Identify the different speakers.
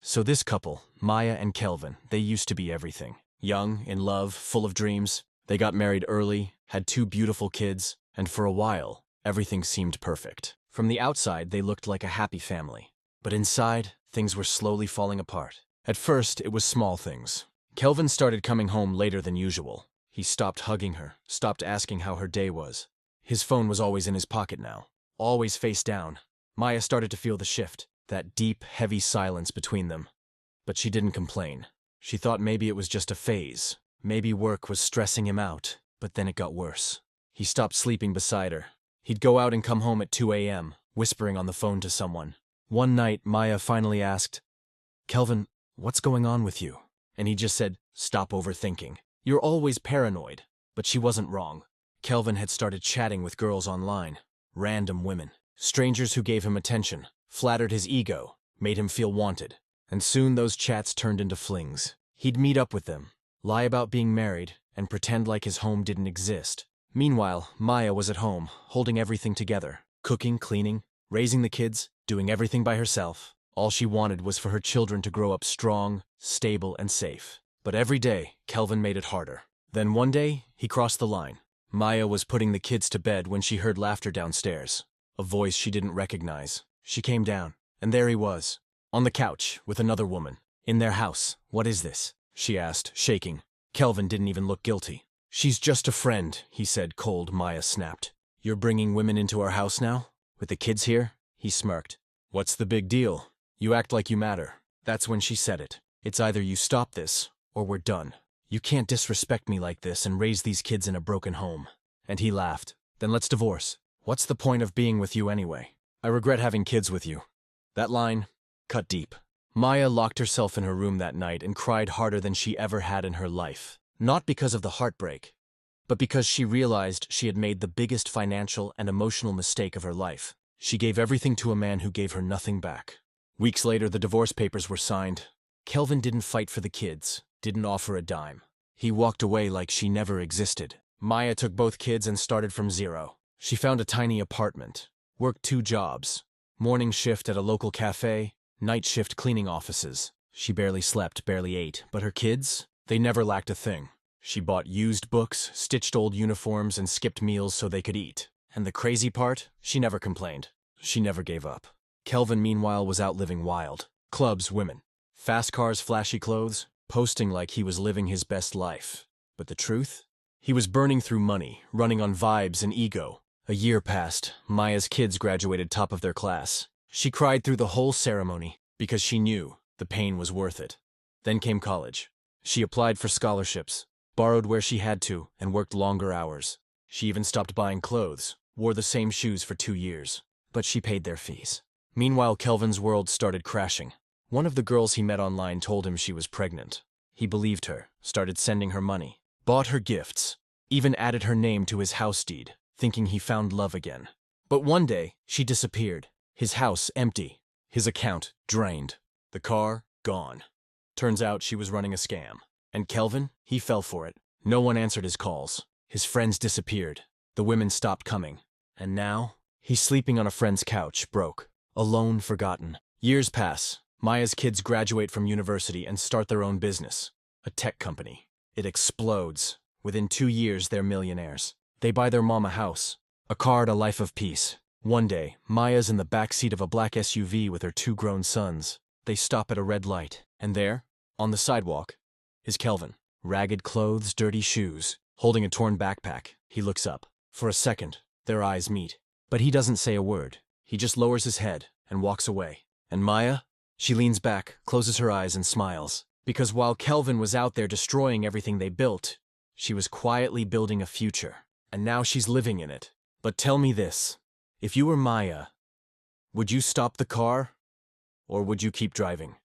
Speaker 1: So this couple, Maya and Kelvin, they used to be everything. Young, in love, full of dreams. They got married early, had 2 beautiful kids, and for a while, everything seemed perfect. From the outside, they looked like a happy family. But inside, things were slowly falling apart. At first, it was small things. Kelvin started coming home later than usual. He stopped hugging her, stopped asking how her day was. His phone was always in his pocket now, always face down. Maya started to feel the shift, that deep, heavy silence between them. But she didn't complain. She thought maybe it was just a phase. Maybe work was stressing him out, but then it got worse. He stopped sleeping beside her. He'd go out and come home at 2 a.m., whispering on the phone to someone. One night, Maya finally asked, "Kelvin, what's going on with you?" And he just said, "Stop overthinking. You're always paranoid." But she wasn't wrong. Kelvin had started chatting with girls online. Random women. Strangers who gave him attention, flattered his ego, made him feel wanted. And soon those chats turned into flings. He'd meet up with them, lie about being married, and pretend like his home didn't exist. Meanwhile, Maya was at home, holding everything together. Cooking, cleaning, raising the kids, doing everything by herself. All she wanted was for her children to grow up strong, stable, and safe. But every day, Kelvin made it harder. Then one day, he crossed the line. Maya was putting the kids to bed when she heard laughter downstairs. A voice she didn't recognize. She came down, and there he was, on the couch with another woman. In their house. "What is this?" she asked, shaking. Kelvin didn't even look guilty. "She's just a friend," he said cold. Maya snapped. "You're bringing women into our house now? With the kids here?" He smirked. "What's the big deal? You act like you matter." That's when she said it. "It's either you stop this, or we're done. You can't disrespect me like this and raise these kids in a broken home." And he laughed. "Then let's divorce. What's the point of being with you anyway? I regret having kids with you." That line cut deep. Maya locked herself in her room that night and cried harder than she ever had in her life. Not because of the heartbreak, but because she realized she had made the biggest financial and emotional mistake of her life. She gave everything to a man who gave her nothing back. Weeks later, the divorce papers were signed. Kelvin didn't fight for the kids, didn't offer a dime. He walked away like she never existed. Maya took both kids and started from zero. She found a tiny apartment, worked 2 jobs, morning shift at a local cafe, night shift cleaning offices. She barely slept, barely ate, but her kids, they never lacked a thing. She bought used books, stitched old uniforms, and skipped meals so they could eat. And the crazy part, she never complained. She never gave up. Kelvin, meanwhile, was out living wild. Clubs, women. Fast cars, flashy clothes, posting like he was living his best life. But the truth? He was burning through money, running on vibes and ego. A year passed. Maya's kids graduated top of their class. She cried through the whole ceremony because she knew the pain was worth it. Then came college. She applied for scholarships, borrowed where she had to, and worked longer hours. She even stopped buying clothes, wore the same shoes for 2 years. But she paid their fees. Meanwhile, Kelvin's world started crashing. One of the girls he met online told him she was pregnant. He believed her, started sending her money, bought her gifts, even added her name to his house deed, thinking he found love again. But one day, she disappeared. His house empty, his account drained, the car gone. Turns out she was running a scam. And Kelvin, he fell for it. No one answered his calls. His friends disappeared. The women stopped coming. And now, he's sleeping on a friend's couch, broke, alone, forgotten. Years pass. Maya's kids graduate from university and start their own business, a tech company. It explodes. Within 2 years, they're millionaires. They buy their mom a house, a car and a life of peace. One day, Maya's in the back seat of a black SUV with her 2 grown sons. They stop at a red light, and there, on the sidewalk, is Kelvin. Ragged clothes, dirty shoes, holding a torn backpack. He looks up. For a second, their eyes meet. But he doesn't say a word. He just lowers his head and walks away. And Maya? She leans back, closes her eyes, and smiles. Because while Kelvin was out there destroying everything they built, she was quietly building a future. And now she's living in it. But tell me this. If you were Maya, would you stop the car? Or would you keep driving?